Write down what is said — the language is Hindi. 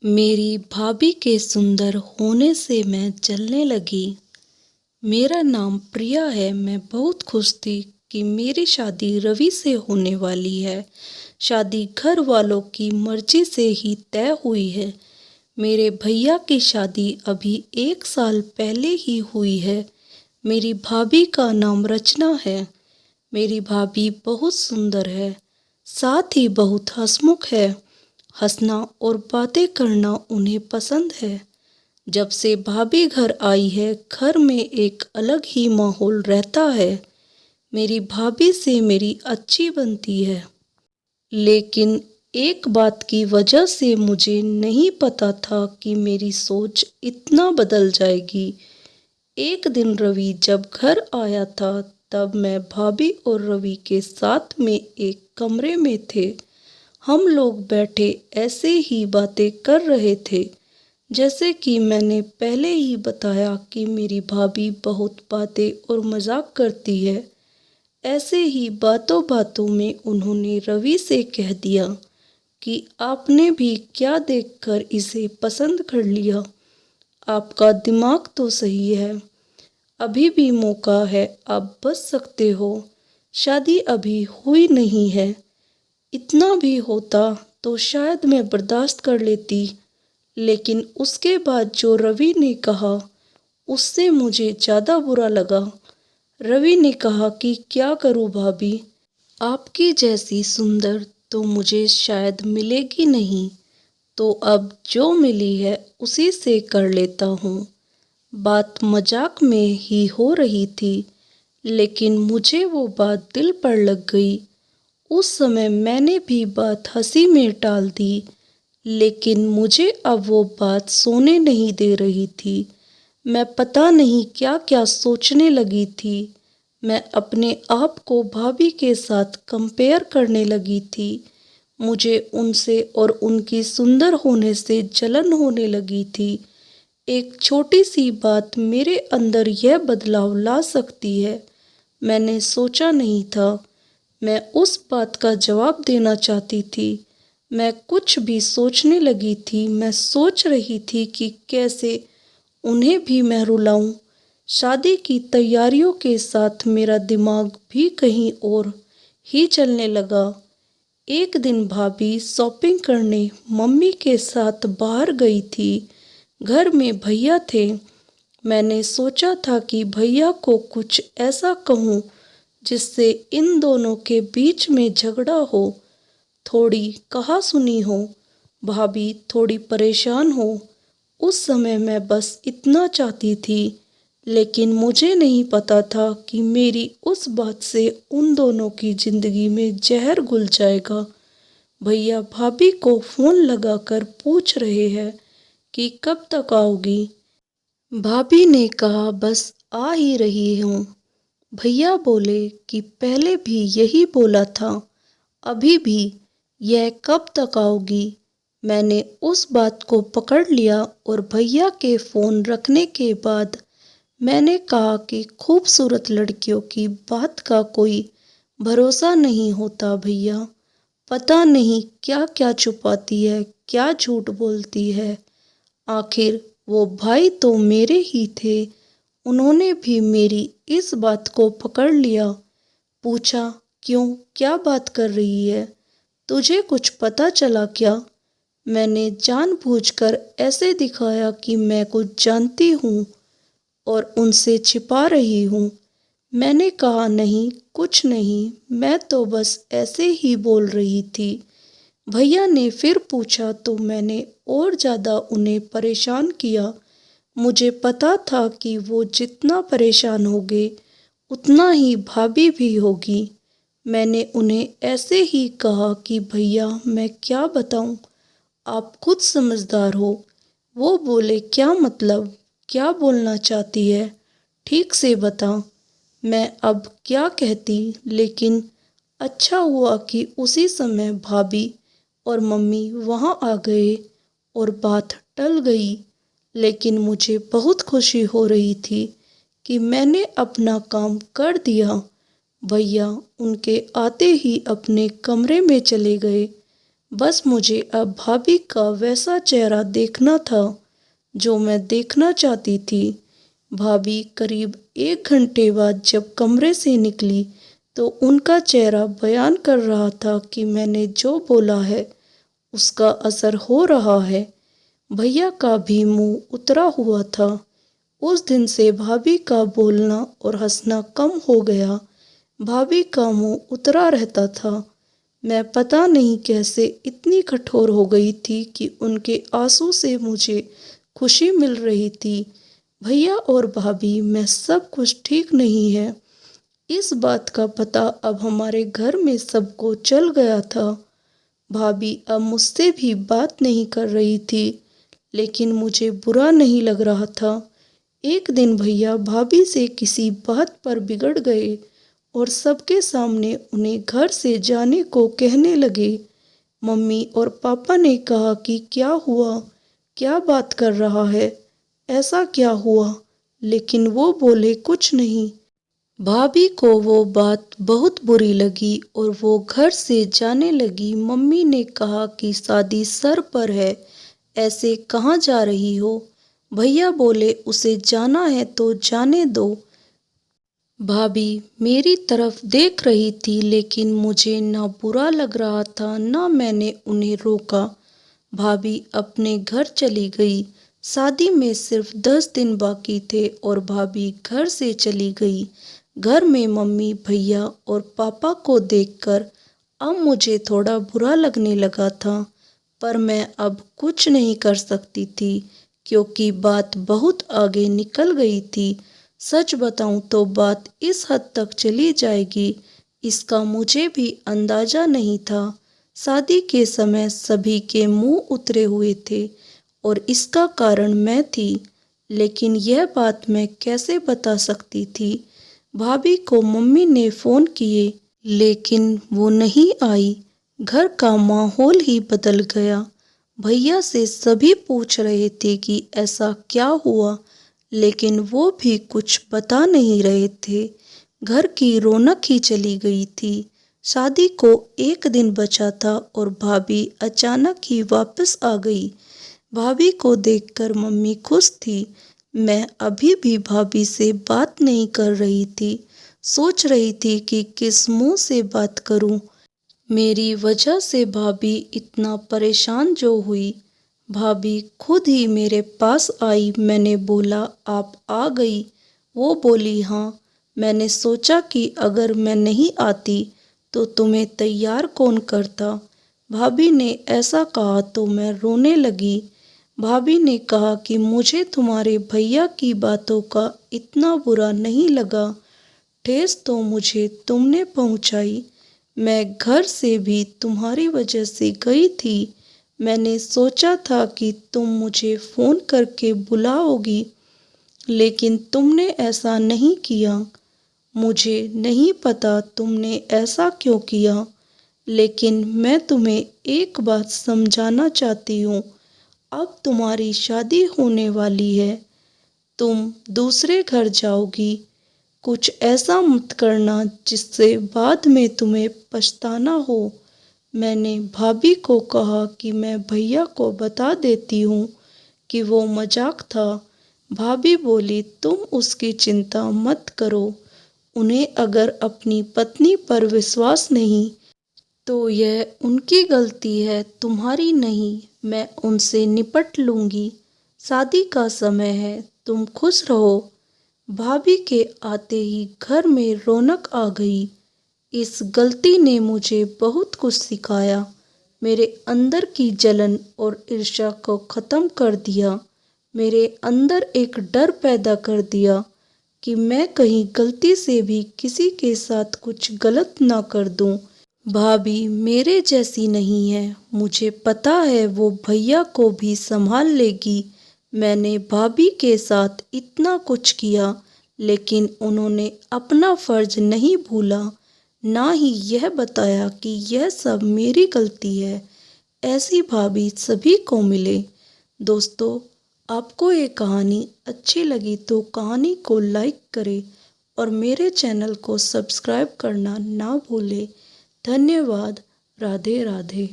मेरी भाभी के सुंदर होने से मैं जलने लगी। मेरा नाम प्रिया है। मैं बहुत खुश थी कि मेरी शादी रवि से होने वाली है। शादी घर वालों की मर्जी से ही तय हुई है। मेरे भैया की शादी अभी 1 साल पहले ही हुई है। मेरी भाभी का नाम रचना है। मेरी भाभी बहुत सुंदर है, साथ ही बहुत हंसमुख है। हंसना और बातें करना उन्हें पसंद है। जब से भाभी घर आई है, घर में एक अलग ही माहौल रहता है। मेरी भाभी से मेरी अच्छी बनती है, लेकिन एक बात की वजह से मुझे नहीं पता था कि मेरी सोच इतना बदल जाएगी। एक दिन रवि जब घर आया था, तब मैं भाभी और रवि के साथ में एक कमरे में थे। हम लोग बैठे ऐसे ही बातें कर रहे थे। जैसे कि मैंने पहले ही बताया कि मेरी भाभी बहुत बातें और मजाक करती है। ऐसे ही बातों बातों में उन्होंने रवि से कह दिया कि आपने भी क्या देखकर इसे पसंद कर लिया। आपका दिमाग तो सही है, अभी भी मौका है, आप बच सकते हो। शादी अभी हुई नहीं है। इतना भी होता तो शायद मैं बर्दाश्त कर लेती, लेकिन उसके बाद जो रवि ने कहा उससे मुझे ज़्यादा बुरा लगा। रवि ने कहा कि क्या करूं भाभी, आपकी जैसी सुंदर तो मुझे शायद मिलेगी नहीं, तो अब जो मिली है उसी से कर लेता हूँ। बात मजाक में ही हो रही थी, लेकिन मुझे वो बात दिल पर लग गई। उस समय मैंने भी बात हंसी में टाल दी, लेकिन मुझे अब वो बात सोने नहीं दे रही थी। मैं पता नहीं क्या क्या सोचने लगी थी। मैं अपने आप को भाभी के साथ कंपेयर करने लगी थी। मुझे उनसे और उनकी सुंदर होने से जलन होने लगी थी। एक छोटी सी बात मेरे अंदर यह बदलाव ला सकती है, मैंने सोचा नहीं था। मैं उस बात का जवाब देना चाहती थी। मैं कुछ भी सोचने लगी थी। मैं सोच रही थी कि कैसे उन्हें भी मैं रुलाऊं। शादी की तैयारियों के साथ मेरा दिमाग भी कहीं और ही चलने लगा। एक दिन भाभी शॉपिंग करने मम्मी के साथ बाहर गई थी। घर में भैया थे। मैंने सोचा था कि भैया को कुछ ऐसा कहूँ जिससे इन दोनों के बीच में झगड़ा हो, थोड़ी कहा सुनी हो, भाभी थोड़ी परेशान हो। उस समय मैं बस इतना चाहती थी, लेकिन मुझे नहीं पता था कि मेरी उस बात से उन दोनों की जिंदगी में जहर घुल जाएगा। भैया भाभी को फोन लगाकर पूछ रहे हैं कि कब तक आओगी। भाभी ने कहा बस आ ही रही हूँ। भैया बोले कि पहले भी यही बोला था, अभी भी, यह कब तक आओगी। मैंने उस बात को पकड़ लिया और भैया के फ़ोन रखने के बाद मैंने कहा कि खूबसूरत लड़कियों की बात का कोई भरोसा नहीं होता भैया। पता नहीं क्या क्या छुपाती है, क्या झूठ बोलती है। आखिर वो भाई तो मेरे ही थे। उन्होंने भी मेरी इस बात को पकड़ लिया। पूछा क्यों, क्या बात कर रही है, तुझे कुछ पता चला क्या। मैंने जानबूझकर ऐसे दिखाया कि मैं कुछ जानती हूँ और उनसे छिपा रही हूँ। मैंने कहा नहीं, कुछ नहीं, मैं तो बस ऐसे ही बोल रही थी। भैया ने फिर पूछा तो मैंने और ज़्यादा उन्हें परेशान किया। मुझे पता था कि वो जितना परेशान होंगे उतना ही भाभी भी होगी। मैंने उन्हें ऐसे ही कहा कि भैया मैं क्या बताऊं, आप खुद समझदार हो। वो बोले क्या मतलब, क्या बोलना चाहती है, ठीक से बता। मैं अब क्या कहती, लेकिन अच्छा हुआ कि उसी समय भाभी और मम्मी वहाँ आ गए और बात टल गई। लेकिन मुझे बहुत खुशी हो रही थी कि मैंने अपना काम कर दिया। भैया उनके आते ही अपने कमरे में चले गए। बस मुझे अब भाभी का वैसा चेहरा देखना था जो मैं देखना चाहती थी। भाभी करीब 1 घंटे बाद जब कमरे से निकली तो उनका चेहरा बयान कर रहा था कि मैंने जो बोला है उसका असर हो रहा है। भैया का भी मुंह उतरा हुआ था। उस दिन से भाभी का बोलना और हंसना कम हो गया। भाभी का मुंह उतरा रहता था। मैं पता नहीं कैसे इतनी कठोर हो गई थी कि उनके आंसू से मुझे खुशी मिल रही थी। भैया और भाभी में सब कुछ ठीक नहीं है, इस बात का पता अब हमारे घर में सबको चल गया था। भाभी अब मुझसे भी बात नहीं कर रही थी, लेकिन मुझे बुरा नहीं लग रहा था। एक दिन भैया भाभी से किसी बात पर बिगड़ गए और सबके सामने उन्हें घर से जाने को कहने लगे। मम्मी और पापा ने कहा कि क्या हुआ, क्या बात कर रहा है, ऐसा क्या हुआ, लेकिन वो बोले कुछ नहीं। भाभी को वो बात बहुत बुरी लगी और वो घर से जाने लगी। मम्मी ने कहा कि शादी सर पर है, ऐसे कहाँ जा रही हो। भैया बोले उसे जाना है तो जाने दो। भाभी मेरी तरफ देख रही थी, लेकिन मुझे ना बुरा लग रहा था ना मैंने उन्हें रोका। भाभी अपने घर चली गई। शादी में सिर्फ 10 दिन बाकी थे और भाभी घर से चली गई। घर में मम्मी, भैया और पापा को देखकर अब मुझे थोड़ा बुरा लगने लगा था, पर मैं अब कुछ नहीं कर सकती थी क्योंकि बात बहुत आगे निकल गई थी। सच बताऊं तो बात इस हद तक चली जाएगी, इसका मुझे भी अंदाजा नहीं था। शादी के समय सभी के मुंह उतरे हुए थे और इसका कारण मैं थी, लेकिन यह बात मैं कैसे बता सकती थी। भाभी को मम्मी ने फ़ोन किए, लेकिन वो नहीं आई। घर का माहौल ही बदल गया। भैया से सभी पूछ रहे थे कि ऐसा क्या हुआ, लेकिन वो भी कुछ बता नहीं रहे थे। घर की रौनक ही चली गई थी। शादी को 1 दिन बचा था और भाभी अचानक ही वापस आ गई। भाभी को देखकर मम्मी खुश थी। मैं अभी भी भाभी से बात नहीं कर रही थी। सोच रही थी कि किस मुंह से बात करूं। मेरी वजह से भाभी इतना परेशान जो हुई। भाभी खुद ही मेरे पास आई। मैंने बोला आप आ गई। वो बोली हाँ। मैंने सोचा कि अगर मैं नहीं आती तो तुम्हें तैयार कौन करता। भाभी ने ऐसा कहा तो मैं रोने लगी। भाभी ने कहा कि मुझे तुम्हारे भैया की बातों का इतना बुरा नहीं लगा। ठेस तो मुझे तुमने पहुंचाई। मैं घर से भी तुम्हारी वजह से गई थी। मैंने सोचा था कि तुम मुझे फ़ोन करके बुलाओगी, लेकिन तुमने ऐसा नहीं किया। मुझे नहीं पता तुमने ऐसा क्यों किया, लेकिन मैं तुम्हें एक बात समझाना चाहती हूँ। अब तुम्हारी शादी होने वाली है, तुम दूसरे घर जाओगी। कुछ ऐसा मत करना जिससे बाद में तुम्हें पछताना हो। मैंने भाभी को कहा कि मैं भैया को बता देती हूँ कि वो मजाक था। भाभी बोली तुम उसकी चिंता मत करो। उन्हें अगर अपनी पत्नी पर विश्वास नहीं तो यह उनकी गलती है, तुम्हारी नहीं। मैं उनसे निपट लूँगी। शादी का समय है, तुम खुश रहो। भाभी के आते ही घर में रौनक आ गई। इस गलती ने मुझे बहुत कुछ सिखाया। मेरे अंदर की जलन और ईर्ष्या को ख़त्म कर दिया। मेरे अंदर एक डर पैदा कर दिया कि मैं कहीं गलती से भी किसी के साथ कुछ गलत ना कर दूं। भाभी मेरे जैसी नहीं है, मुझे पता है वो भैया को भी संभाल लेगी। मैंने भाभी के साथ इतना कुछ किया, लेकिन उन्होंने अपना फर्ज नहीं भूला, ना ही यह बताया कि यह सब मेरी गलती है। ऐसी भाभी सभी को मिले। दोस्तों, आपको ये कहानी अच्छी लगी तो कहानी को लाइक करें और मेरे चैनल को सब्सक्राइब करना ना भूलें। धन्यवाद। राधे राधे।